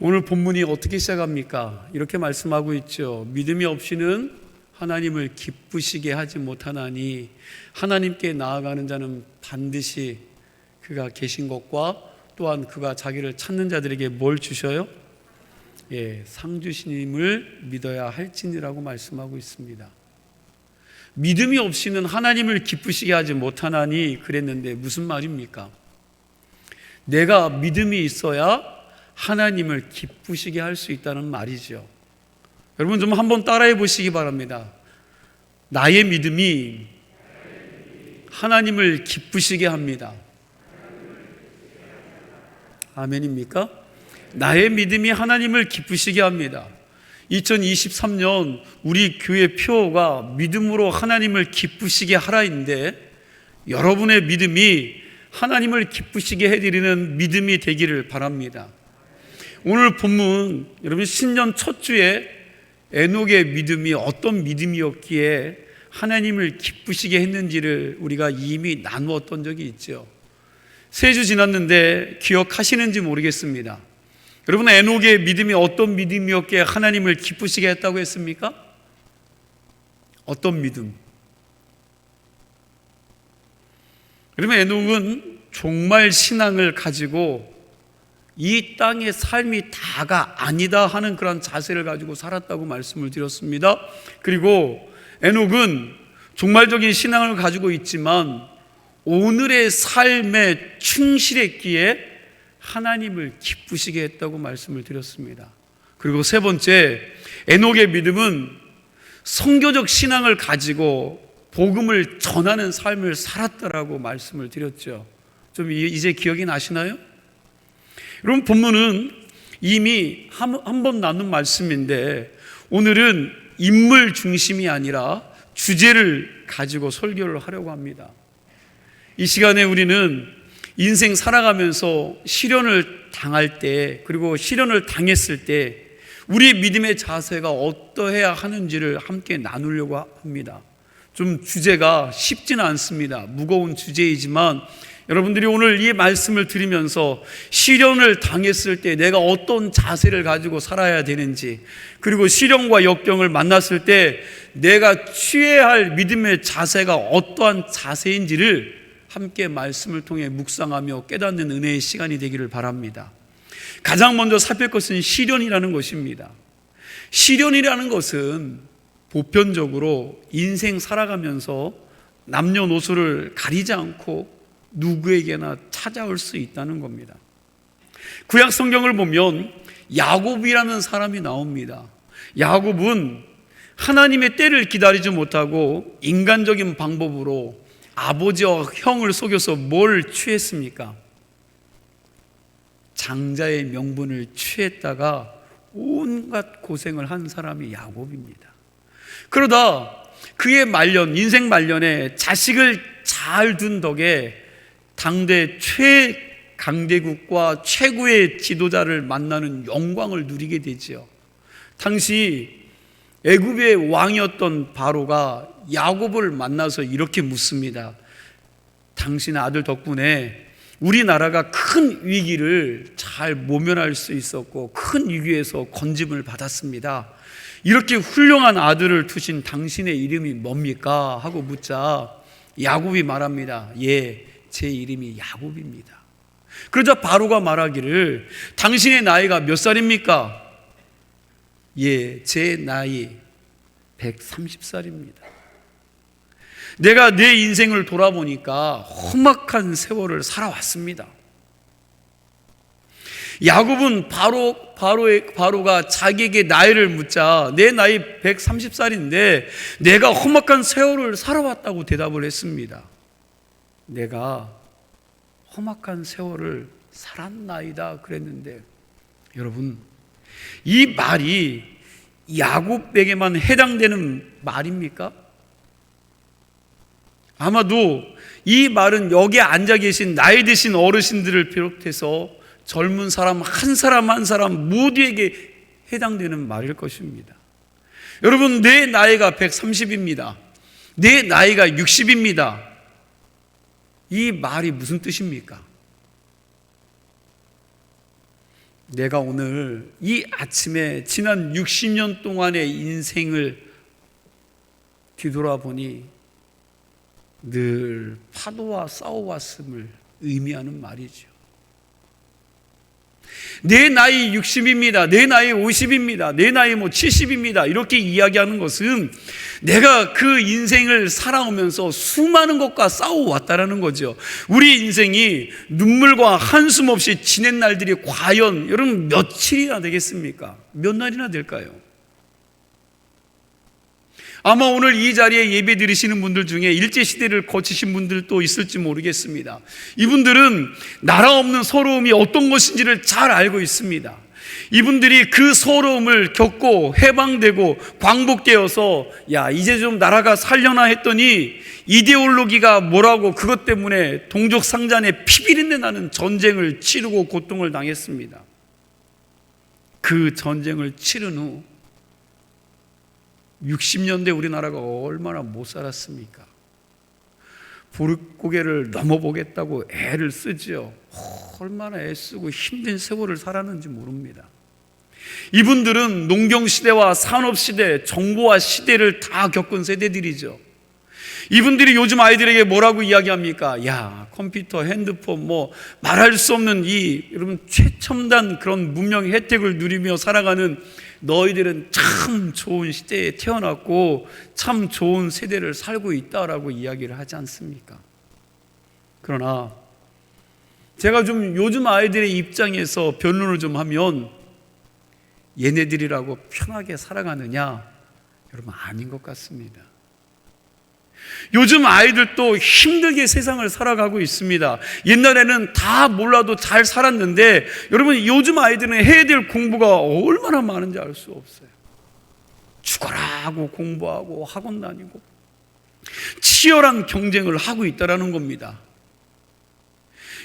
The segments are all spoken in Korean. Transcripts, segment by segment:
오늘 본문이 어떻게 시작합니까? 이렇게 말씀하고 있죠. 믿음이 없이는 하나님을 기쁘시게 하지 못하나니 하나님께 나아가는 자는 반드시 그가 계신 것과 또한 그가 자기를 찾는 자들에게 뭘 주셔요? 상 주심을 믿어야 할지니라고 말씀하고 있습니다. 믿음이 없이는 하나님을 기쁘시게 하지 못하나니 그랬는데 무슨 말입니까? 내가 믿음이 있어야 하나님을 기쁘시게 할 수 있다는 말이죠. 여러분 좀 한번 따라해 보시기 바랍니다. 나의 믿음이 하나님을 기쁘시게 합니다. 아멘입니까? 나의 믿음이 하나님을 기쁘시게 합니다. 2023년 우리 교회 표어가 믿음으로 하나님을 기쁘시게 하라인데 여러분의 믿음이 하나님을 기쁘시게 해드리는 믿음이 되기를 바랍니다. 오늘 본문 여러분 신년 첫 주에 에녹의 믿음이 어떤 믿음이었기에 하나님을 기쁘시게 했는지를 우리가 이미 나누었던 적이 있죠. 3주 지났는데 기억하시는지 모르겠습니다. 여러분 에녹의 믿음이 어떤 믿음이었기에 하나님을 기쁘시게 했다고 했습니까? 어떤 믿음? 그러면 에녹은 종말 신앙을 가지고 이 땅의 삶이 다가 아니다 하는 그런 자세를 가지고 살았다고 말씀을 드렸습니다. 그리고 에녹은 종말적인 신앙을 가지고 있지만 오늘의 삶에 충실했기에 하나님을 기쁘시게 했다고 말씀을 드렸습니다. 그리고 세 번째, 에녹의 믿음은 선교적 신앙을 가지고 복음을 전하는 삶을 살았다라고 말씀을 드렸죠. 좀 이제 기억이 나시나요? 여러분 본문은 이미 한 번 나눈 말씀인데 오늘은 인물 중심이 아니라 주제를 가지고 설교를 하려고 합니다. 이 시간에 우리는 인생 살아가면서 시련을 당할 때 그리고 시련을 당했을 때 우리 믿음의 자세가 어떠해야 하는지를 함께 나누려고 합니다. 좀 주제가 쉽지는 않습니다. 무거운 주제이지만 여러분들이 오늘 이 말씀을 들으면서 시련을 당했을 때 내가 어떤 자세를 가지고 살아야 되는지 그리고 시련과 역경을 만났을 때 내가 취해야 할 믿음의 자세가 어떠한 자세인지를 함께 말씀을 통해 묵상하며 깨닫는 은혜의 시간이 되기를 바랍니다. 가장 먼저 살필 것은 시련이라는 것입니다. 시련이라는 것은 보편적으로 인생 살아가면서 남녀노소를 가리지 않고 누구에게나 찾아올 수 있다는 겁니다. 구약 성경을 보면 야곱이라는 사람이 나옵니다. 야곱은 하나님의 때를 기다리지 못하고 인간적인 방법으로 아버지와 형을 속여서 뭘 취했습니까? 장자의 명분을 취했다가 온갖 고생을 한 사람이 야곱입니다. 그러다 그의 말년, 인생 말년에 자식을 잘 둔 덕에 당대 최강대국과 최고의 지도자를 만나는 영광을 누리게 되지요. 당시 애굽의 왕이었던 바로가 야곱을 만나서 이렇게 묻습니다. 당신의 아들 덕분에 우리나라가 큰 위기를 잘 모면할 수 있었고 큰 위기에서 건짐을 받았습니다. 이렇게 훌륭한 아들을 두신 당신의 이름이 뭡니까? 하고 묻자 야곱이 말합니다. 제 이름이 야곱입니다. 그러자 바로가 말하기를 당신의 나이가 몇 살입니까? 제 나이 130살입니다. 내가 내 인생을 돌아보니까 험악한 세월을 살아왔습니다. 야곱은 바로가 자기에게 나이를 묻자 내 나이 130살인데 내가 험악한 세월을 살아왔다고 대답을 했습니다. 내가 험악한 세월을 살았나이다 그랬는데 여러분 이 말이 야곱에게만 해당되는 말입니까? 아마도 이 말은 여기에 앉아 계신 나이 드신 어르신들을 비롯해서 젊은 사람 한 사람 모두에게 해당되는 말일 것입니다. 여러분 내 나이가 130입니다. 내 나이가 60입니다. 이 말이 무슨 뜻입니까? 내가 오늘 이 아침에 지난 60년 동안의 인생을 뒤돌아보니 늘 파도와 싸워왔음을 의미하는 말이죠. 내 나이 60입니다. 내 나이 50입니다. 내 나이 70입니다. 이렇게 이야기하는 것은 내가 그 인생을 살아오면서 수많은 것과 싸워왔다라는 거죠. 우리 인생이 눈물과 한숨 없이 지낸 날들이 과연 여러분 며칠이나 되겠습니까? 몇 날이나 될까요? 아마 오늘 이 자리에 예배 드리시는 분들 중에 일제시대를 거치신 분들도 있을지 모르겠습니다. 이분들은 나라 없는 서러움이 어떤 것인지를 잘 알고 있습니다. 이분들이 그 서러움을 겪고 해방되고 광복되어서 야 이제 좀 나라가 살려나 했더니 이데올로기가 뭐라고 그것 때문에 동족상잔에 피비린내 나는 전쟁을 치르고 고통을 당했습니다. 그 전쟁을 치른 후 60년대 우리나라가 얼마나 못 살았습니까? 보릿고개를 넘어보겠다고 애를 쓰지요. 얼마나 애쓰고 힘든 세월을 살았는지 모릅니다. 이분들은 농경시대와 산업시대, 정보화 시대를 다 겪은 세대들이죠. 이분들이 요즘 아이들에게 뭐라고 이야기합니까? 야, 컴퓨터, 핸드폰, 말할 수 없는 여러분 최첨단 그런 문명의 혜택을 누리며 살아가는 너희들은 참 좋은 시대에 태어났고 참 좋은 세대를 살고 있다라고 이야기를 하지 않습니까? 그러나 제가 좀 요즘 아이들의 입장에서 변론을 좀 하면 얘네들이라고 편하게 살아가느냐? 여러분 아닌 것 같습니다. 요즘 아이들도 힘들게 세상을 살아가고 있습니다. 옛날에는 다 몰라도 잘 살았는데 여러분 요즘 아이들은 해야 될 공부가 얼마나 많은지 알 수 없어요. 죽어라 하고 공부하고 학원 다니고 치열한 경쟁을 하고 있다는 겁니다.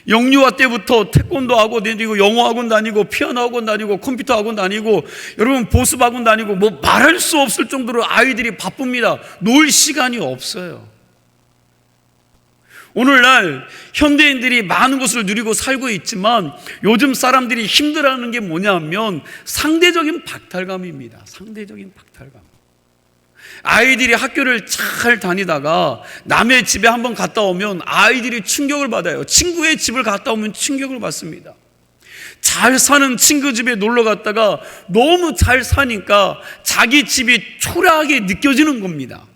영유아 때부터 태권도 학원 다니고 영어 학원 다니고 피아노 학원 다니고 컴퓨터 학원 다니고 여러분 보습 학원 다니고 말할 수 없을 정도로 아이들이 바쁩니다. 놀 시간이 없어요. 오늘날 현대인들이 많은 것을 누리고 살고 있지만 요즘 사람들이 힘들어하는 게 뭐냐면 상대적인 박탈감입니다. 상대적인 박탈감. 아이들이 학교를 잘 다니다가 남의 집에 한번 갔다 오면 아이들이 충격을 받아요. 친구의 집을 갔다 오면 충격을 받습니다. 잘 사는 친구 집에 놀러 갔다가 너무 잘 사니까 자기 집이 초라하게 느껴지는 겁니다.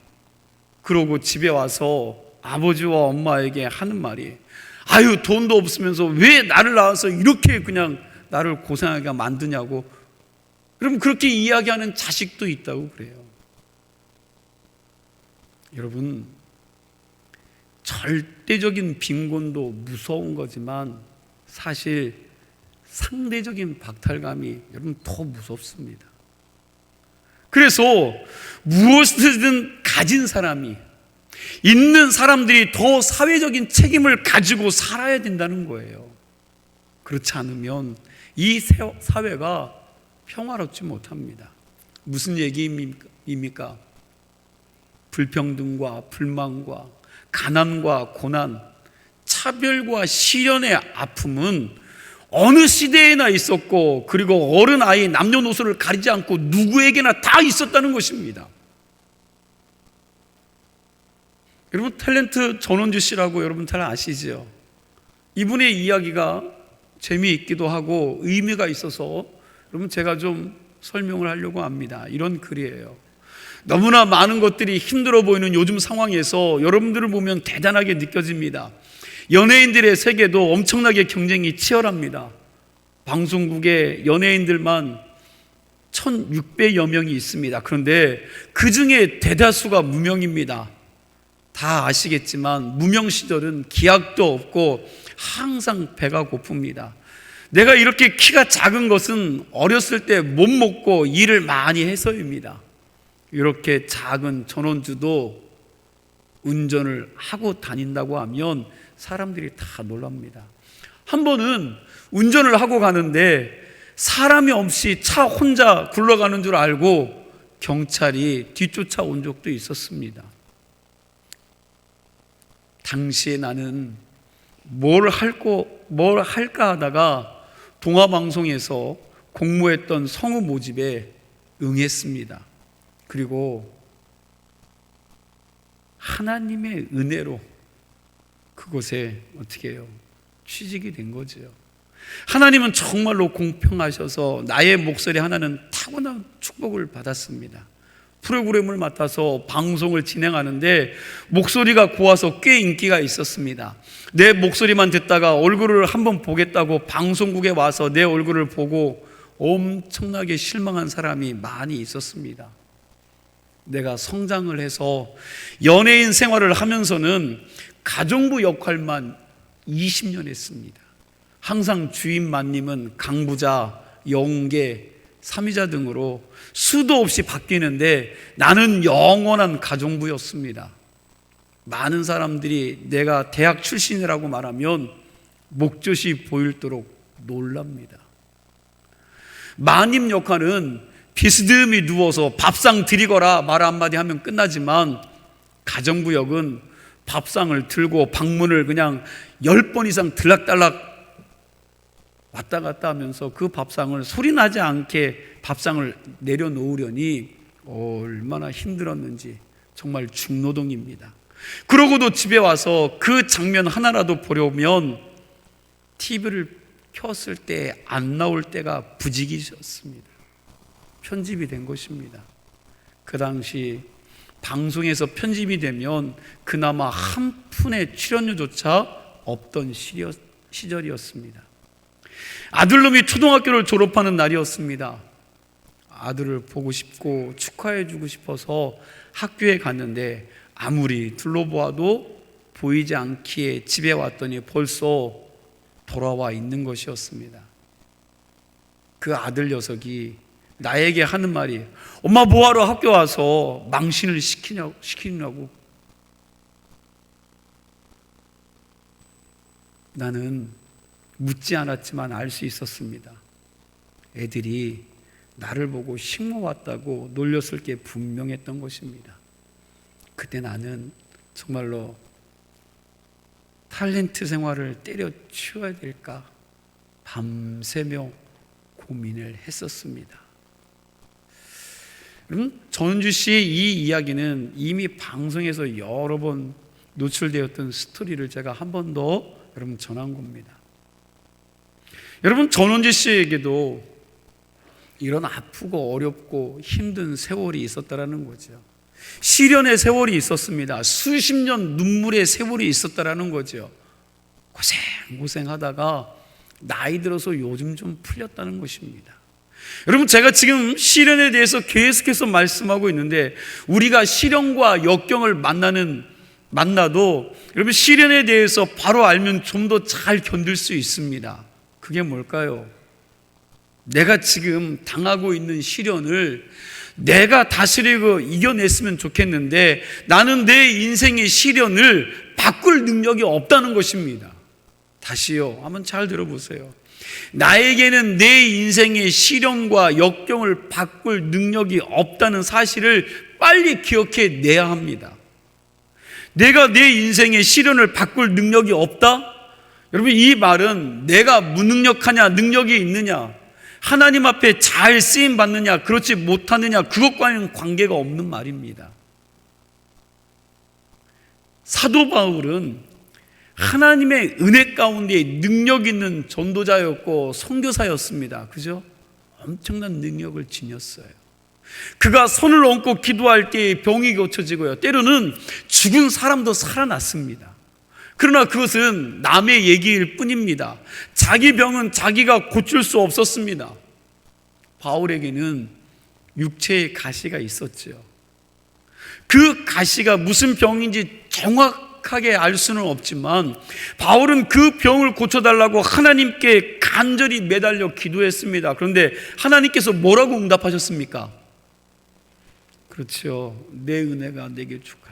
그러고 집에 와서 아버지와 엄마에게 하는 말이 아유 돈도 없으면서 왜 나를 낳아서 이렇게 그냥 나를 고생하게 만드냐고. 그럼 그렇게 이야기하는 자식도 있다고 그래요. 여러분 절대적인 빈곤도 무서운 거지만 사실 상대적인 박탈감이 여러분 더 무섭습니다. 그래서 무엇이든 가진 사람이 있는 사람들이 더 사회적인 책임을 가지고 살아야 된다는 거예요. 그렇지 않으면 이 사회가 평화롭지 못합니다. 무슨 얘기입니까? 불평등과 불만과 가난과 고난, 차별과 시련의 아픔은 어느 시대에나 있었고 그리고 어른 아이 남녀노소를 가리지 않고 누구에게나 다 있었다는 것입니다. 여러분 탤런트 전원주 씨라고 여러분 잘 아시죠? 이분의 이야기가 재미있기도 하고 의미가 있어서 여러분 제가 좀 설명을 하려고 합니다. 이런 글이에요. 너무나 많은 것들이 힘들어 보이는 요즘 상황에서 여러분들을 보면 대단하게 느껴집니다. 연예인들의 세계도 엄청나게 경쟁이 치열합니다. 방송국에 연예인들만 1,600여 명이 있습니다. 그런데 그 중에 대다수가 무명입니다. 다 아시겠지만 무명 시절은 기약도 없고 항상 배가 고픕니다. 내가 이렇게 키가 작은 것은 어렸을 때 못 먹고 일을 많이 해서입니다. 이렇게 작은 전원주도 운전을 하고 다닌다고 하면 사람들이 다 놀랍니다. 한 번은 운전을 하고 가는데 사람이 없이 차 혼자 굴러가는 줄 알고 경찰이 뒤쫓아 온 적도 있었습니다. 당시에 나는 뭘 할까 하다가 동아방송에서 공모했던 성우 모집에 응했습니다. 그리고 하나님의 은혜로 그곳에 어떻게 해요? 취직이 된 거죠. 하나님은 정말로 공평하셔서 나의 목소리 하나는 타고난 축복을 받았습니다. 프로그램을 맡아서 방송을 진행하는데 목소리가 고와서 꽤 인기가 있었습니다. 내 목소리만 듣다가 얼굴을 한번 보겠다고 방송국에 와서 내 얼굴을 보고 엄청나게 실망한 사람이 많이 있었습니다. 내가 성장을 해서 연예인 생활을 하면서는 가정부 역할만 20년 했습니다. 항상 주인 만님은 강부자, 영계, 삼위자 등으로 수도 없이 바뀌는데 나는 영원한 가정부였습니다. 많은 사람들이 내가 대학 출신이라고 말하면 목젖이 보일도록 놀랍니다. 마님 역할은 비스듬히 누워서 밥상 드리거라 말 한마디 하면 끝나지만 가정부 역은 밥상을 들고 방문을 그냥 10번 이상 들락달락 왔다 갔다 하면서 그 밥상을 소리나지 않게 밥상을 내려놓으려니 얼마나 힘들었는지 정말 중노동입니다. 그러고도 집에 와서 그 장면 하나라도 보려면 TV를 켰을 때 안 나올 때가 부지기셨습니다. 편집이 된 것입니다. 그 당시 방송에서 편집이 되면 그나마 한 푼의 출연료조차 없던 시절이었습니다. 아들놈이 초등학교를 졸업하는 날이었습니다. 아들을 보고 싶고 축하해 주고 싶어서 학교에 갔는데 아무리 둘러보아도 보이지 않기에 집에 왔더니 벌써 돌아와 있는 것이었습니다. 그 아들 녀석이 나에게 하는 말이 엄마 뭐하러 학교 와서 망신을 시키냐고. 나는 묻지 않았지만 알 수 있었습니다. 애들이 나를 보고 식모 왔다고 놀렸을 게 분명했던 것입니다. 그때 나는 정말로 탤런트 생활을 때려치워야 될까 밤새며 고민을 했었습니다. 전은주 씨의 이 이야기는 이미 방송에서 여러 번 노출되었던 스토리를 제가 한 번 더 여러분 전한 겁니다. 여러분, 전은주 씨에게도 이런 아프고 어렵고 힘든 세월이 있었다라는 거죠. 시련의 세월이 있었습니다. 수십 년 눈물의 세월이 있었다라는 거죠. 고생하다가 나이 들어서 요즘 좀 풀렸다는 것입니다. 여러분, 제가 지금 시련에 대해서 계속해서 말씀하고 있는데 우리가 시련과 역경을 만나도 여러분 시련에 대해서 바로 알면 좀 더 잘 견딜 수 있습니다. 그게 뭘까요? 내가 지금 당하고 있는 시련을 내가 다스리고 이겨냈으면 좋겠는데 나는 내 인생의 시련을 바꿀 능력이 없다는 것입니다. 다시요, 한번 잘 들어보세요. 나에게는 내 인생의 시련과 역경을 바꿀 능력이 없다는 사실을 빨리 기억해 내야 합니다. 내가 내 인생의 시련을 바꿀 능력이 없다? 여러분, 이 말은 내가 무능력하냐 능력이 있느냐, 하나님 앞에 잘 쓰임 받느냐 그렇지 못하느냐 그것과는 관계가 없는 말입니다. 사도 바울은 하나님의 은혜 가운데 능력 있는 전도자였고 선교사였습니다. 그죠? 엄청난 능력을 지녔어요. 그가 손을 얹고 기도할 때 병이 고쳐지고요, 때로는 죽은 사람도 살아났습니다. 그러나 그것은 남의 얘기일 뿐입니다. 자기 병은 자기가 고칠 수 없었습니다. 바울에게는 육체의 가시가 있었죠. 그 가시가 무슨 병인지 정확하게 알 수는 없지만 바울은 그 병을 고쳐달라고 하나님께 간절히 매달려 기도했습니다. 그런데 하나님께서 뭐라고 응답하셨습니까? 그렇죠. 내 은혜가 내게 족하다.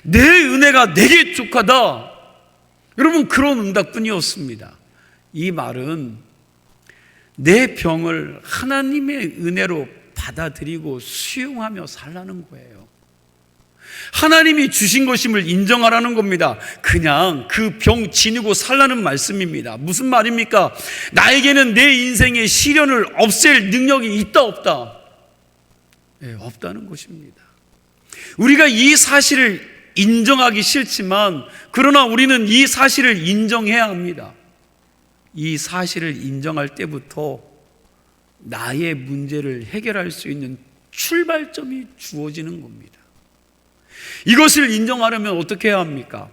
내 은혜가 내게 족하다. 여러분, 그런 응답뿐이었습니다. 이 말은 내 병을 하나님의 은혜로 받아들이고 수용하며 살라는 거예요. 하나님이 주신 것임을 인정하라는 겁니다. 그냥 그 병 지니고 살라는 말씀입니다. 무슨 말입니까? 나에게는 내 인생의 시련을 없앨 능력이 있다 없다? 네, 없다는 것입니다. 우리가 이 사실을 인정하기 싫지만 그러나 우리는 이 사실을 인정해야 합니다. 이 사실을 인정할 때부터 나의 문제를 해결할 수 있는 출발점이 주어지는 겁니다. 이것을 인정하려면 어떻게 해야 합니까?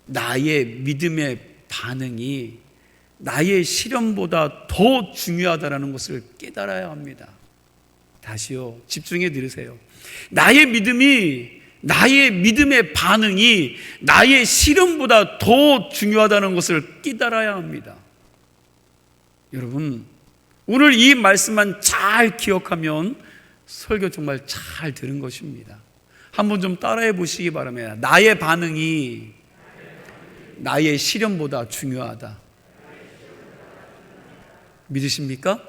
나의 믿음의 반응이 나의 시련보다 더 중요하다는 것을 깨달아야 합니다. 다시요, 집중해 들으세요. 나의 믿음의 반응이 나의 시련보다 더 중요하다는 것을 깨달아야 합니다. 여러분, 오늘 이 말씀만 잘 기억하면 설교 정말 잘 들은 것입니다. 한번 좀 따라해 보시기 바랍니다. 나의 반응이 나의 시련보다 중요하다. 믿으십니까?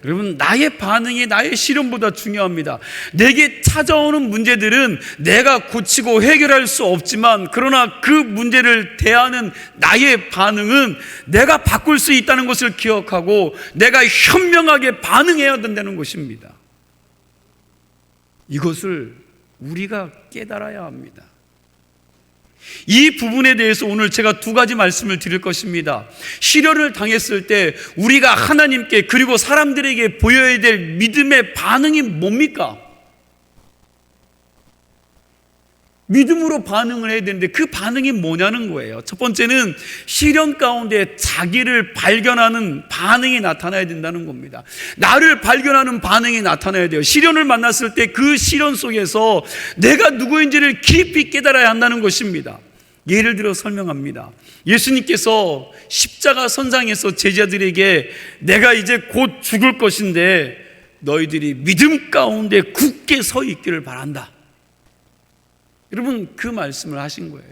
여러분, 나의 반응이 나의 시련보다 중요합니다. 내게 찾아오는 문제들은 내가 고치고 해결할 수 없지만 그러나 그 문제를 대하는 나의 반응은 내가 바꿀 수 있다는 것을 기억하고 내가 현명하게 반응해야 된다는 것입니다. 이것을 우리가 깨달아야 합니다. 이 부분에 대해서 오늘 제가 두 가지 말씀을 드릴 것입니다. 시련을 당했을 때 우리가 하나님께 그리고 사람들에게 보여야 될 믿음의 반응이 뭡니까? 믿음으로 반응을 해야 되는데 그 반응이 뭐냐는 거예요. 첫 번째는 시련 가운데 자기를 발견하는 반응이 나타나야 된다는 겁니다. 나를 발견하는 반응이 나타나야 돼요. 시련을 만났을 때 그 시련 속에서 내가 누구인지를 깊이 깨달아야 한다는 것입니다. 예를 들어 설명합니다. 예수님께서 십자가 선상에서 제자들에게 내가 이제 곧 죽을 것인데 너희들이 믿음 가운데 굳게 서 있기를 바란다. 여러분, 그 말씀을 하신 거예요.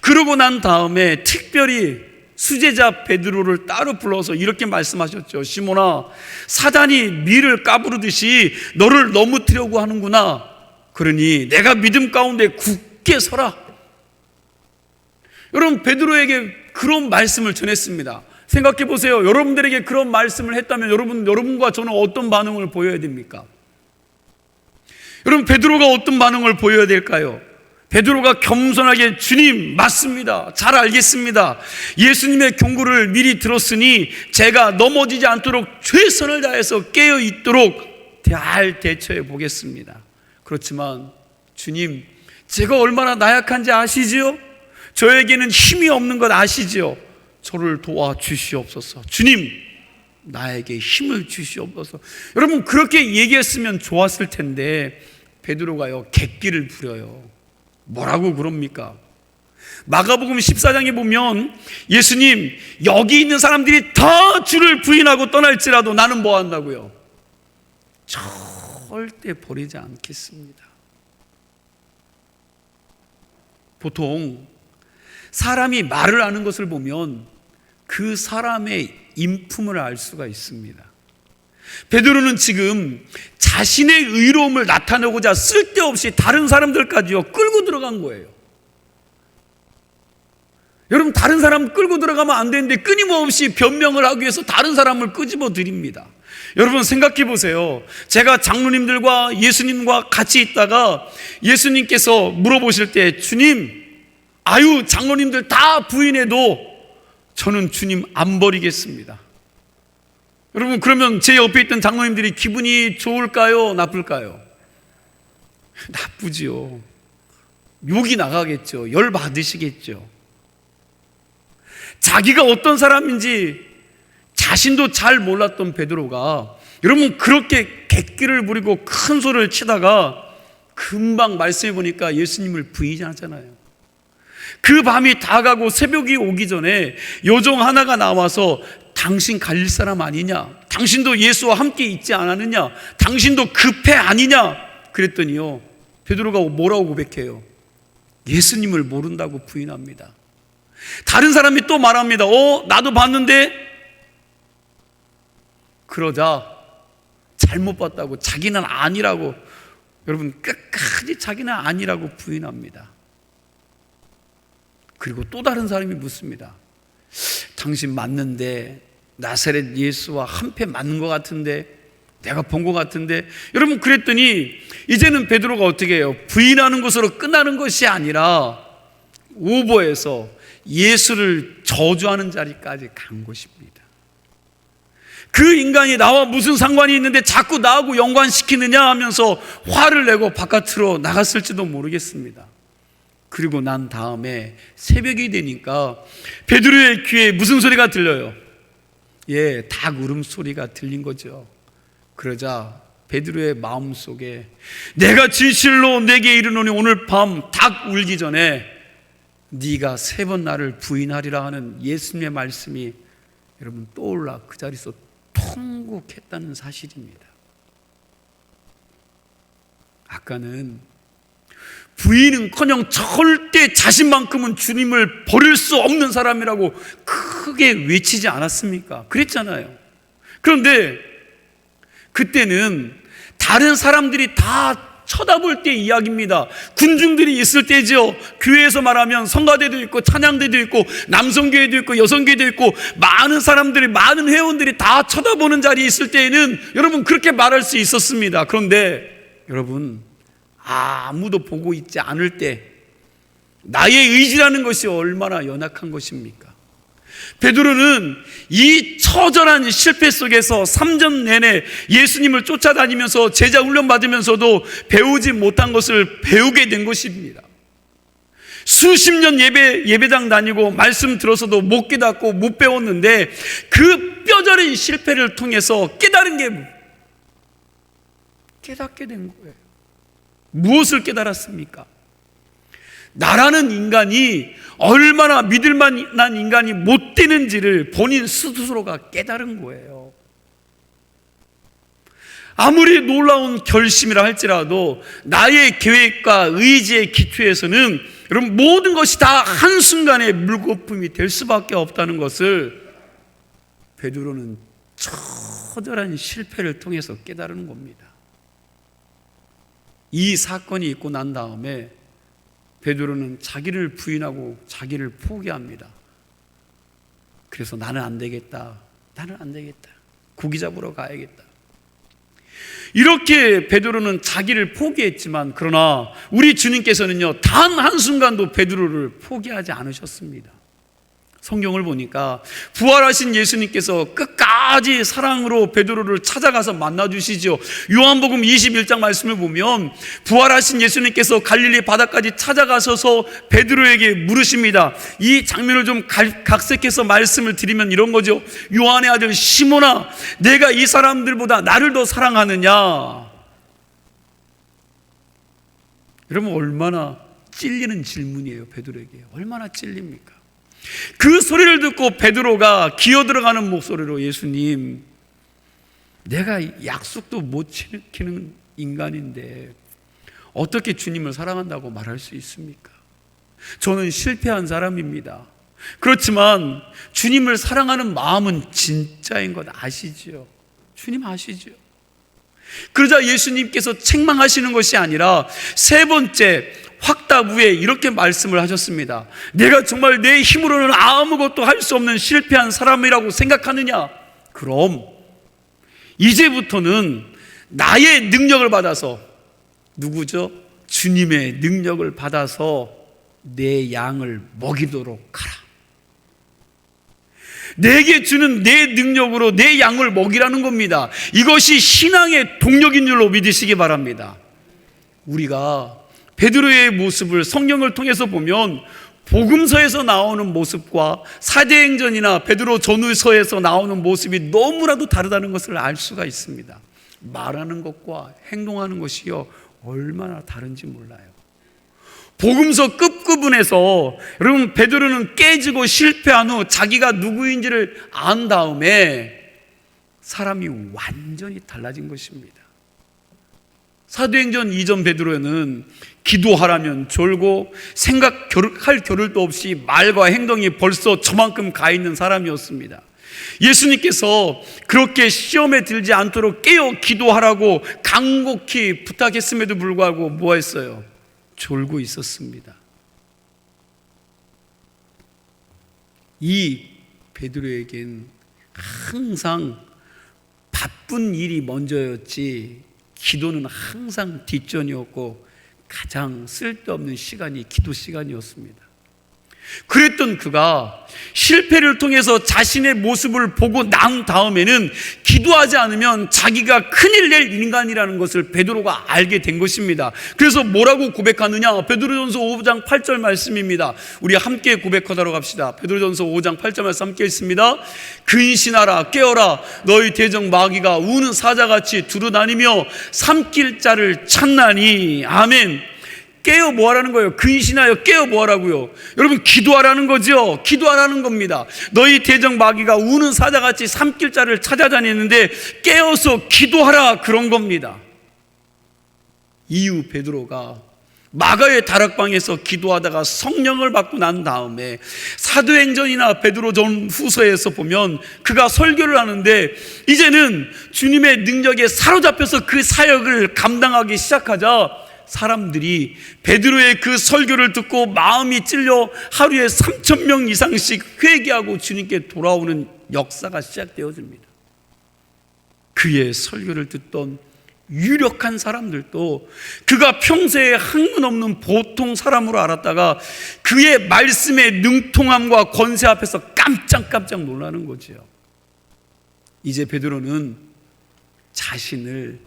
그러고 난 다음에 특별히 수제자 베드로를 따로 불러서 이렇게 말씀하셨죠. 시몬아, 사단이 밀을 까부르듯이 너를 넘어뜨려고 하는구나. 그러니 내가 믿음 가운데 굳게 서라. 여러분, 베드로에게 그런 말씀을 전했습니다. 생각해 보세요. 여러분들에게 그런 말씀을 했다면 여러분과 저는 어떤 반응을 보여야 됩니까? 여러분, 베드로가 어떤 반응을 보여야 될까요? 베드로가 겸손하게 주님 맞습니다. 잘 알겠습니다. 예수님의 경고를 미리 들었으니 제가 넘어지지 않도록 최선을 다해서 깨어 있도록 잘 대처해 보겠습니다. 그렇지만 주님, 제가 얼마나 나약한지 아시지요? 저에게는 힘이 없는 것 아시지요? 저를 도와주시옵소서. 주님, 나에게 힘을 주시옵소서. 여러분, 그렇게 얘기했으면 좋았을 텐데 베드로가요, 객기를 부려요. 뭐라고 그럽니까? 마가복음 14장에 보면 예수님, 여기 있는 사람들이 다 주를 부인하고 떠날지라도 나는 뭐 한다고요? 절대 버리지 않겠습니다. 보통 사람이 말을 하는 것을 보면 그 사람의 인품을 알 수가 있습니다. 베드로는 지금 자신의 의로움을 나타내고자 쓸데없이 다른 사람들까지요 끌고 들어간 거예요. 여러분, 다른 사람 끌고 들어가면 안 되는데 끊임없이 변명을 하기 위해서 다른 사람을 끄집어 드립니다. 여러분, 생각해 보세요. 제가 장로님들과 예수님과 같이 있다가 예수님께서 물어보실 때 주님, 아유, 장로님들 다 부인해도 저는 주님 안 버리겠습니다. 여러분, 그러면 제 옆에 있던 장로님들이 기분이 좋을까요? 나쁠까요? 나쁘지요. 욕이 나가겠죠. 열 받으시겠죠. 자기가 어떤 사람인지 자신도 잘 몰랐던 베드로가 여러분 그렇게 객기를 부리고 큰 소리를 치다가 금방 말씀해 보니까 예수님을 부인하잖아요. 그 밤이 다 가고 새벽이 오기 전에 요정 하나가 나와서 당신 갈릴 사람 아니냐? 당신도 예수와 함께 있지 않았느냐? 당신도 그 폐 아니냐? 그랬더니요, 베드로가 뭐라고 고백해요? 예수님을 모른다고 부인합니다. 다른 사람이 또 말합니다. 나도 봤는데. 그러자 잘못 봤다고, 자기는 아니라고 여러분, 끝까지 자기는 아니라고 부인합니다. 그리고 또 다른 사람이 묻습니다. 당신 맞는데, 나사렛 예수와 한패 맞는 것 같은데, 내가 본 것 같은데. 여러분, 그랬더니 이제는 베드로가 어떻게 해요? 부인하는 것으로 끝나는 것이 아니라 오버해서 예수를 저주하는 자리까지 간 것입니다. 그 인간이 나와 무슨 상관이 있는데 자꾸 나하고 연관시키느냐 하면서 화를 내고 바깥으로 나갔을지도 모르겠습니다. 그리고 난 다음에 새벽이 되니까 베드로의 귀에 무슨 소리가 들려요? 닭 울음소리가 들린 거죠. 그러자 베드로의 마음속에 내가 진실로 내게 이르노니 오늘 밤 닭 울기 전에 네가 3번 나를 부인하리라 하는 예수님의 말씀이 여러분 떠올라 그 자리에서 통곡했다는 사실입니다. 아까는 부인은커녕 절대 자신만큼은 주님을 버릴 수 없는 사람이라고 크게 외치지 않았습니까? 그랬잖아요. 그런데 그때는 다른 사람들이 다 쳐다볼 때 이야기입니다. 군중들이 있을 때죠. 교회에서 말하면 성가대도 있고 찬양대도 있고 남성교회도 있고 여성교회도 있고 많은 사람들이, 많은 회원들이 다 쳐다보는 자리에 있을 때에는 여러분 그렇게 말할 수 있었습니다. 그런데 여러분, 아무도 보고 있지 않을 때 나의 의지라는 것이 얼마나 연약한 것입니까? 베드로는 이 처절한 실패 속에서 3년 내내 예수님을 쫓아다니면서 제자 훈련 받으면서도 배우지 못한 것을 배우게 된 것입니다. 수십 년 예배당 다니고 말씀 들어서도 못 깨닫고 못 배웠는데 그 뼈저린 실패를 통해서 깨닫게 된 거예요. 무엇을 깨달았습니까? 나라는 인간이 얼마나 믿을 만한 인간이 못 되는지를 본인 스스로가 깨달은 거예요. 아무리 놀라운 결심이라 할지라도 나의 계획과 의지의 기초에서는 여러분 모든 것이 다 한순간에 물거품이 될 수밖에 없다는 것을 베드로는 처절한 실패를 통해서 깨달은 겁니다. 이 사건이 있고 난 다음에 베드로는 자기를 부인하고 자기를 포기합니다. 그래서 나는 안 되겠다. 고기 잡으러 가야겠다. 이렇게 베드로는 자기를 포기했지만 그러나 우리 주님께서는요, 단 한순간도 베드로를 포기하지 않으셨습니다. 성경을 보니까 부활하신 예수님께서 끝까지 사랑으로 베드로를 찾아가서 만나주시죠. 요한복음 21장 말씀을 보면 부활하신 예수님께서 갈릴리 바다까지 찾아가셔서 베드로에게 물으십니다. 이 장면을 좀 각색해서 말씀을 드리면 이런 거죠. 요한의 아들 시몬아, 내가 이 사람들보다 나를 더 사랑하느냐? 여러분, 얼마나 찔리는 질문이에요. 베드로에게 얼마나 찔립니까? 그 소리를 듣고 베드로가 기어들어가는 목소리로 예수님, 내가 약속도 못 지키는 인간인데 어떻게 주님을 사랑한다고 말할 수 있습니까? 저는 실패한 사람입니다. 그렇지만 주님을 사랑하는 마음은 진짜인 것 아시죠? 주님 아시죠? 그러자 예수님께서 책망하시는 것이 아니라 세 번째 확답 후에 이렇게 말씀을 하셨습니다. 내가 정말 내 힘으로는 아무것도 할 수 없는 실패한 사람이라고 생각하느냐? 그럼 이제부터는 나의 능력을 받아서, 누구죠? 주님의 능력을 받아서 내 양을 먹이도록 하라. 내게 주는 내 능력으로 내 양을 먹이라는 겁니다. 이것이 신앙의 동력인 줄로 믿으시기 바랍니다. 우리가 베드로의 모습을 성경을 통해서 보면 복음서에서 나오는 모습과 사도행전이나 베드로 전후서에서 나오는 모습이 너무나도 다르다는 것을 알 수가 있습니다. 말하는 것과 행동하는 것이요 얼마나 다른지 몰라요. 복음서 끝부분에서 여러분 베드로는 깨지고 실패한 후 자기가 누구인지를 안 다음에 사람이 완전히 달라진 것입니다. 사도행전 2전 베드로는 기도하라면 졸고 생각할 겨를도 없이 말과 행동이 벌써 저만큼 가 있는 사람이었습니다. 예수님께서 그렇게 시험에 들지 않도록 깨어 기도하라고 간곡히 부탁했음에도 불구하고 뭐 했어요? 졸고 있었습니다. 이 베드로에겐 항상 바쁜 일이 먼저였지 기도는 항상 뒷전이었고 가장 쓸데없는 시간이 기도 시간이었습니다. 그랬던 그가 실패를 통해서 자신의 모습을 보고 난 다음에는 기도하지 않으면 자기가 큰일 낼 인간이라는 것을 베드로가 알게 된 것입니다. 그래서 뭐라고 고백하느냐? 베드로전서 5장 8절 말씀입니다. 우리 함께 고백하도록 합시다. 베드로전서 5장 8절 말씀 함께 읽습니다. 근신하라, 깨어라, 너희 대적 마귀가 우는 사자같이 두루다니며 삼킬 자를 찾나니. 아멘. 깨어 뭐 하라는 거예요? 근신하여 깨어 뭐 하라고요? 여러분, 기도하라는 거죠. 기도하라는 겁니다. 너희 대적 마귀가 우는 사자같이 삼킬 자를 찾아다니는데 깨어서 기도하라, 그런 겁니다. 이후 베드로가 마가의 다락방에서 기도하다가 성령을 받고 난 다음에 사도행전이나 베드로전 후서에서 보면 그가 설교를 하는데 이제는 주님의 능력에 사로잡혀서 그 사역을 감당하기 시작하자 사람들이 베드로의 그 설교를 듣고 마음이 찔려 하루에 3,000명 이상씩 회개하고 주님께 돌아오는 역사가 시작되어집니다. 그의 설교를 듣던 유력한 사람들도 그가 평소에 학문 없는 보통 사람으로 알았다가 그의 말씀의 능통함과 권세 앞에서 깜짝깜짝 놀라는 거지요. 이제 베드로는 자신을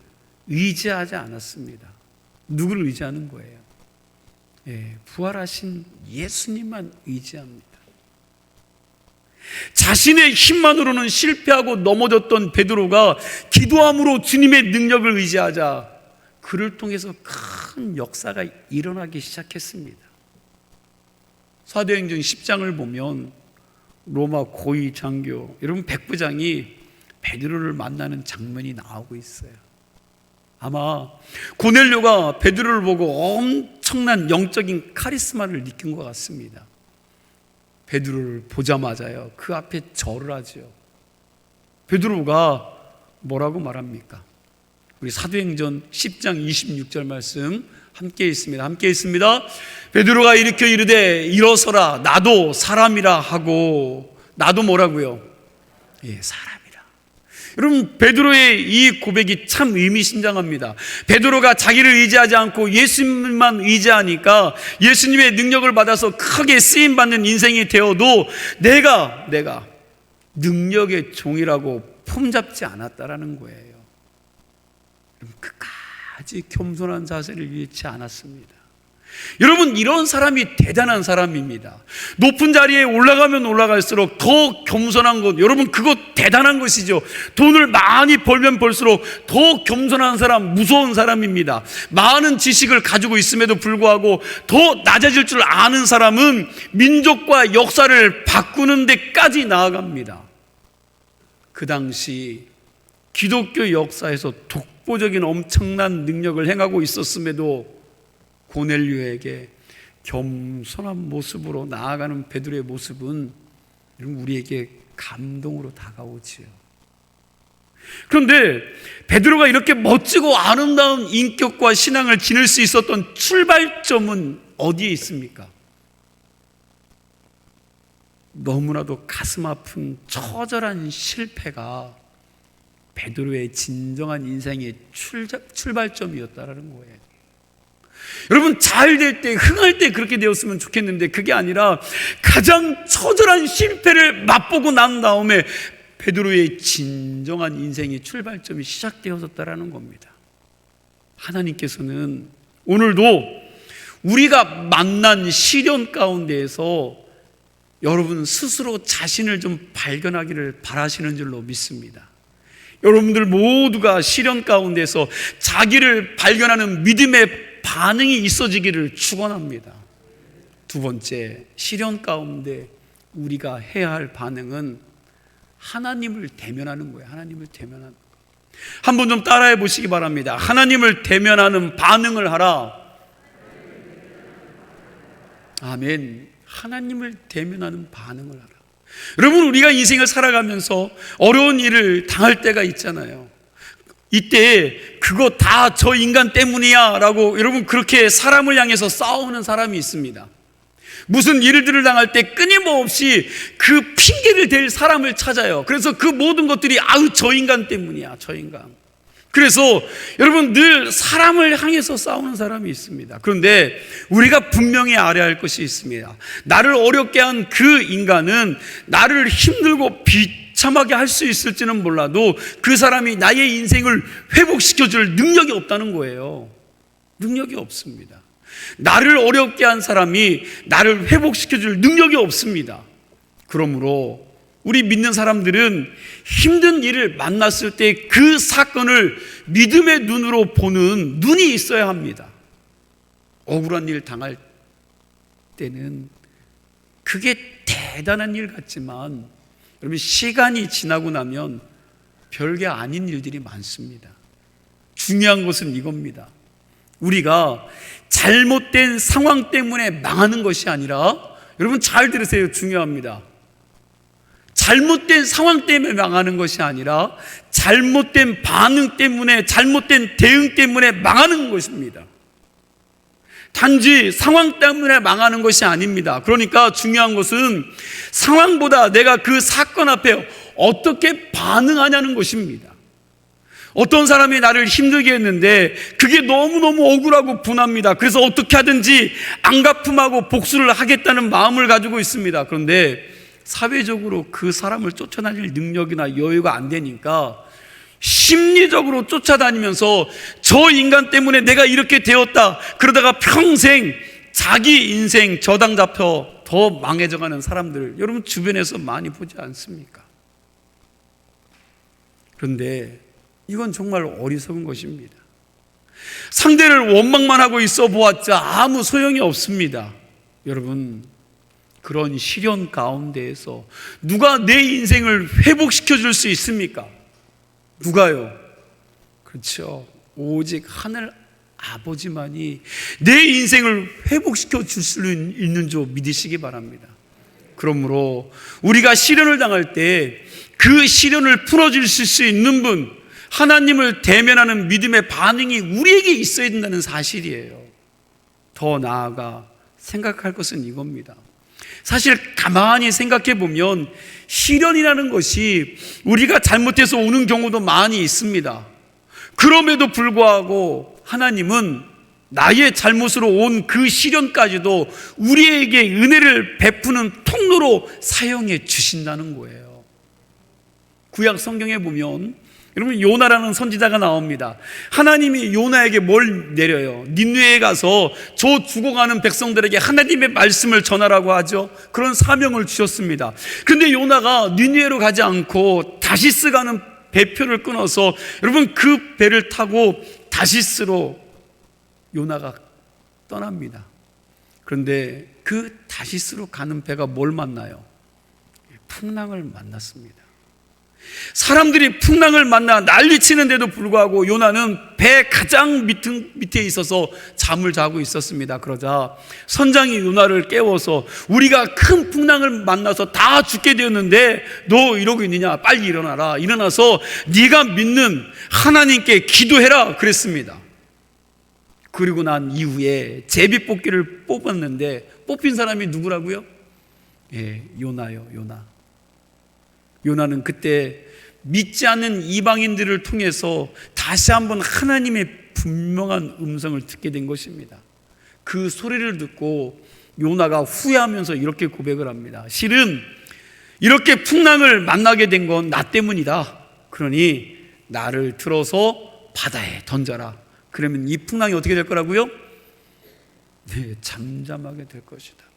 의지하지 않았습니다. 누구를 의지하는 거예요? 부활하신 예수님만 의지합니다. 자신의 힘만으로는 실패하고 넘어졌던 베드로가 기도함으로 주님의 능력을 의지하자 그를 통해서 큰 역사가 일어나기 시작했습니다. 사도행전 10장을 보면 로마 고위 장교, 여러분 백부장이 베드로를 만나는 장면이 나오고 있어요. 아마 고넬료가 베드로를 보고 엄청난 영적인 카리스마를 느낀 것 같습니다. 베드로를 보자마자요 그 앞에 절을 하죠. 베드로가 뭐라고 말합니까? 우리 사도행전 10장 26절 말씀 함께 있습니다. 함께 있습니다. 베드로가 일으켜 이르되 일어서라, 나도 사람이라 하고. 나도 뭐라고요? 사람. 여러분, 베드로의 이 고백이 참 의미심장합니다. 베드로가 자기를 의지하지 않고 예수님만 의지하니까 예수님의 능력을 받아서 크게 쓰임받는 인생이 되어도 내가 능력의 종이라고 폼잡지 않았다라는 거예요. 끝까지 겸손한 자세를 잃지 않았습니다. 여러분, 이런 사람이 대단한 사람입니다. 높은 자리에 올라가면 올라갈수록 더 겸손한 것, 여러분 그거 대단한 것이죠. 돈을 많이 벌면 벌수록 더 겸손한 사람, 무서운 사람입니다. 많은 지식을 가지고 있음에도 불구하고 더 낮아질 줄 아는 사람은 민족과 역사를 바꾸는 데까지 나아갑니다. 그 당시 기독교 역사에서 독보적인 엄청난 능력을 행하고 있었음에도 고넬료에게 겸손한 모습으로 나아가는 베드로의 모습은 우리에게 감동으로 다가오지요. 그런데 베드로가 이렇게 멋지고 아름다운 인격과 신앙을 지닐 수 있었던 출발점은 어디에 있습니까? 너무나도 가슴 아픈 처절한 실패가 베드로의 진정한 인생의 출발점이었다라는 거예요. 여러분, 잘 될 때, 흥할 때 그렇게 되었으면 좋겠는데 그게 아니라 가장 처절한 실패를 맛보고 난 다음에 베드로의 진정한 인생의 출발점이 시작되어졌다라는 겁니다. 하나님께서는 오늘도 우리가 만난 시련 가운데에서 여러분 스스로 자신을 좀 발견하기를 바라시는 줄로 믿습니다. 여러분들 모두가 시련 가운데서 자기를 발견하는 믿음의 반응이 있어지기를 축원합니다. 두 번째, 시련 가운데 우리가 해야 할 반응은 하나님을 대면하는 거예요. 하나님을 대면하는 거. 한번 좀 따라해 보시기 바랍니다. 하나님을 대면하는 반응을 하라. 아멘. 하나님을 대면하는 반응을 하라. 여러분, 우리가 인생을 살아가면서 어려운 일을 당할 때가 있잖아요. 이때 그거 다 저 인간 때문이야 라고 여러분 그렇게 사람을 향해서 싸우는 사람이 있습니다. 무슨 일들을 당할 때 끊임없이 그 핑계를 댈 사람을 찾아요. 그래서 그 모든 것들이 아우 저 인간 때문이야, 저 인간. 그래서 여러분 늘 사람을 향해서 싸우는 사람이 있습니다. 그런데 우리가 분명히 알아야 할 것이 있습니다. 나를 어렵게 한 그 인간은 나를 힘들고 비참하게 할 수 있을지는 몰라도 그 사람이 나의 인생을 회복시켜줄 능력이 없다는 거예요. 능력이 없습니다. 나를 어렵게 한 사람이 나를 회복시켜줄 능력이 없습니다. 그러므로 우리 믿는 사람들은 힘든 일을 만났을 때 그 사건을 믿음의 눈으로 보는 눈이 있어야 합니다. 억울한 일 당할 때는 그게 대단한 일 같지만 여러분 시간이 지나고 나면 별게 아닌 일들이 많습니다. 중요한 것은 이겁니다. 우리가 잘못된 상황 때문에 망하는 것이 아니라, 여러분 잘 들으세요. 중요합니다. 잘못된 상황 때문에 망하는 것이 아니라 잘못된 반응 때문에, 잘못된 대응 때문에 망하는 것입니다. 단지 상황 때문에 망하는 것이 아닙니다. 그러니까 중요한 것은 상황보다 내가 그 사건 앞에 어떻게 반응하냐는 것입니다. 어떤 사람이 나를 힘들게 했는데 그게 너무너무 억울하고 분합니다. 그래서 어떻게 하든지 안갚음하고 복수를 하겠다는 마음을 가지고 있습니다. 그런데 사회적으로 그 사람을 쫓아다닐 능력이나 여유가 안 되니까 심리적으로 쫓아다니면서 저 인간 때문에 내가 이렇게 되었다, 그러다가 평생 자기 인생 저당 잡혀 더 망해져가는 사람들 여러분 주변에서 많이 보지 않습니까? 그런데 이건 정말 어리석은 것입니다. 상대를 원망만 하고 있어 보았자 아무 소용이 없습니다. 여러분, 그런 시련 가운데에서 누가 내 인생을 회복시켜 줄 수 있습니까? 누가요? 그렇죠. 오직 하늘 아버지만이 내 인생을 회복시켜 줄 수 있는 줄 믿으시기 바랍니다. 그러므로 우리가 시련을 당할 때 그 시련을 풀어주실 수 있는 분, 하나님을 대면하는 믿음의 반응이 우리에게 있어야 된다는 사실이에요. 더 나아가 생각할 것은 이겁니다. 사실 가만히 생각해 보면 시련이라는 것이 우리가 잘못해서 오는 경우도 많이 있습니다. 그럼에도 불구하고 하나님은 나의 잘못으로 온 그 시련까지도 우리에게 은혜를 베푸는 통로로 사용해 주신다는 거예요. 구약 성경에 보면 여러분 요나라는 선지자가 나옵니다. 하나님이 요나에게 뭘 내려요? 니느웨에 가서 저 죽어가는 백성들에게 하나님의 말씀을 전하라고 하죠. 그런 사명을 주셨습니다. 그런데 요나가 니느웨로 가지 않고 다시스 가는 배표를 끊어서 여러분 그 배를 타고 다시스로 요나가 떠납니다. 그런데 그 다시스로 가는 배가 뭘 만나요? 풍랑을 만났습니다. 사람들이 풍랑을 만나 난리치는데도 불구하고 요나는 배 가장 밑에 있어서 잠을 자고 있었습니다. 그러자 선장이 요나를 깨워서 우리가 큰 풍랑을 만나서 다 죽게 되었는데 너 이러고 있느냐? 빨리 일어나라. 일어나서 네가 믿는 하나님께 기도해라 그랬습니다. 그리고 난 이후에 제비뽑기를 뽑았는데 뽑힌 사람이 누구라고요? 요나요. 요나는 그때 믿지 않는 이방인들을 통해서 다시 한번 하나님의 분명한 음성을 듣게 된 것입니다. 그 소리를 듣고 요나가 후회하면서 이렇게 고백을 합니다. 실은 이렇게 풍랑을 만나게 된 건 나 때문이다. 그러니 나를 들어서 바다에 던져라. 그러면 이 풍랑이 어떻게 될 거라고요? 네, 잠잠하게 될 것이다.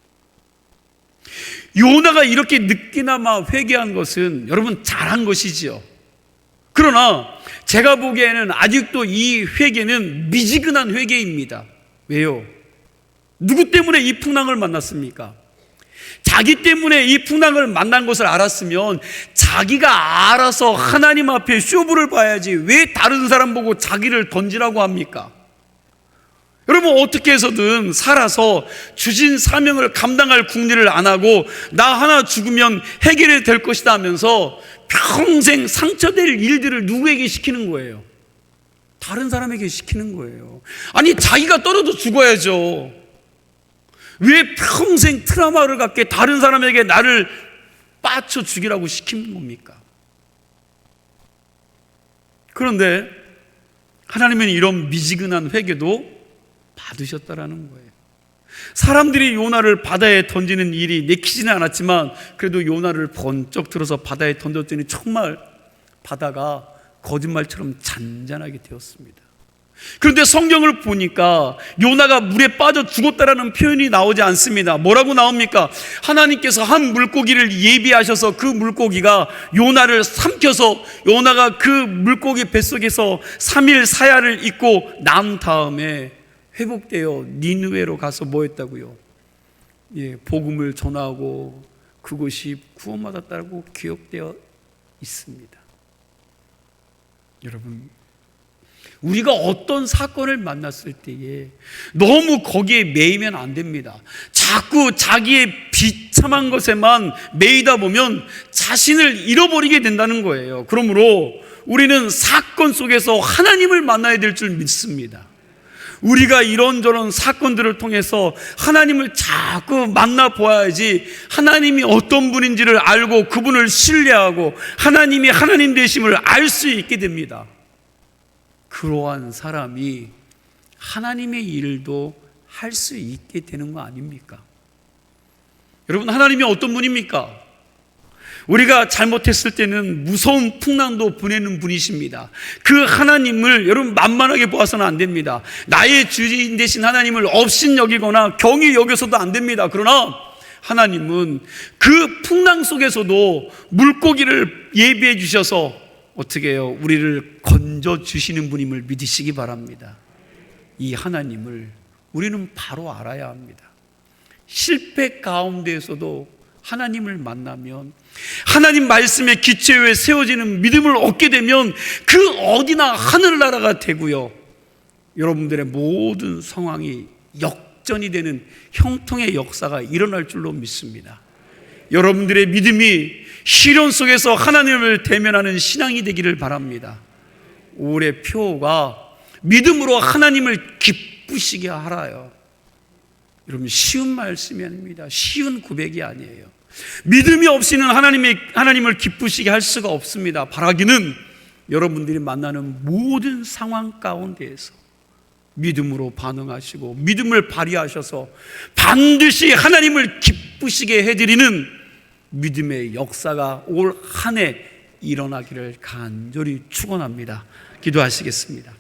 요나가 이렇게 늦게나마 회개한 것은 여러분 잘한 것이지요. 그러나 제가 보기에는 아직도 이 회개는 미지근한 회개입니다. 왜요? 누구 때문에 이 풍랑을 만났습니까? 자기 때문에 이 풍랑을 만난 것을 알았으면 자기가 알아서 하나님 앞에 쇼부를 봐야지 왜 다른 사람 보고 자기를 던지라고 합니까? 여러분, 어떻게 해서든 살아서 주신 사명을 감당할 궁리를 안 하고 나 하나 죽으면 해결이 될 것이다 하면서 평생 상처될 일들을 누구에게 시키는 거예요? 다른 사람에게 시키는 거예요. 아니, 자기가 떨어져 죽어야죠. 왜 평생 트라우마를 갖게 다른 사람에게 나를 빠쳐 죽이라고 시키는 겁니까? 그런데 하나님은 이런 미지근한 회개도 받으셨다라는 거예요. 사람들이 요나를 바다에 던지는 일이 내키지는 않았지만 그래도 요나를 번쩍 들어서 바다에 던졌더니 정말 바다가 거짓말처럼 잔잔하게 되었습니다. 그런데 성경을 보니까 요나가 물에 빠져 죽었다라는 표현이 나오지 않습니다. 뭐라고 나옵니까? 하나님께서 한 물고기를 예비하셔서 그 물고기가 요나를 삼켜서 요나가 그 물고기 뱃속에서 3일 4야를 있고 난 다음에 회복되어 니느웨로 가서 뭐 했다고요? 복음을 전하고 그곳이 구원받았다고 기록되어 있습니다. 여러분, 우리가 어떤 사건을 만났을 때에 너무 거기에 매이면 안 됩니다. 자꾸 자기의 비참한 것에만 매이다 보면 자신을 잃어버리게 된다는 거예요. 그러므로 우리는 사건 속에서 하나님을 만나야 될 줄 믿습니다. 우리가 이런저런 사건들을 통해서 하나님을 자꾸 만나보아야지 하나님이 어떤 분인지를 알고 그분을 신뢰하고 하나님이 하나님 되심을 알 수 있게 됩니다. 그러한 사람이 하나님의 일도 할 수 있게 되는 거 아닙니까? 여러분, 하나님이 어떤 분입니까? 우리가 잘못했을 때는 무서운 풍랑도 보내는 분이십니다. 그 하나님을 여러분 만만하게 보아서는 안 됩니다. 나의 주인 되신 하나님을 업신여기거나 경히 여겨서도 안 됩니다. 그러나 하나님은 그 풍랑 속에서도 물고기를 예비해 주셔서 어떻게 해요? 우리를 건져주시는 분임을 믿으시기 바랍니다. 이 하나님을 우리는 바로 알아야 합니다. 실패 가운데에서도 하나님을 만나면, 하나님 말씀의 기초에 위에 세워지는 믿음을 얻게 되면 그 어디나 하늘나라가 되고요, 여러분들의 모든 상황이 역전이 되는 형통의 역사가 일어날 줄로 믿습니다. 여러분들의 믿음이 시련 속에서 하나님을 대면하는 신앙이 되기를 바랍니다. 올해 표가 믿음으로 하나님을 기쁘시게 하라요. 여러분, 쉬운 말씀이 아닙니다. 쉬운 고백이 아니에요. 믿음이 없이는 하나님을 기쁘시게 할 수가 없습니다. 바라기는 여러분들이 만나는 모든 상황 가운데에서 믿음으로 반응하시고 믿음을 발휘하셔서 반드시 하나님을 기쁘시게 해드리는 믿음의 역사가 올 한 해 일어나기를 간절히 축원합니다. 기도하시겠습니다.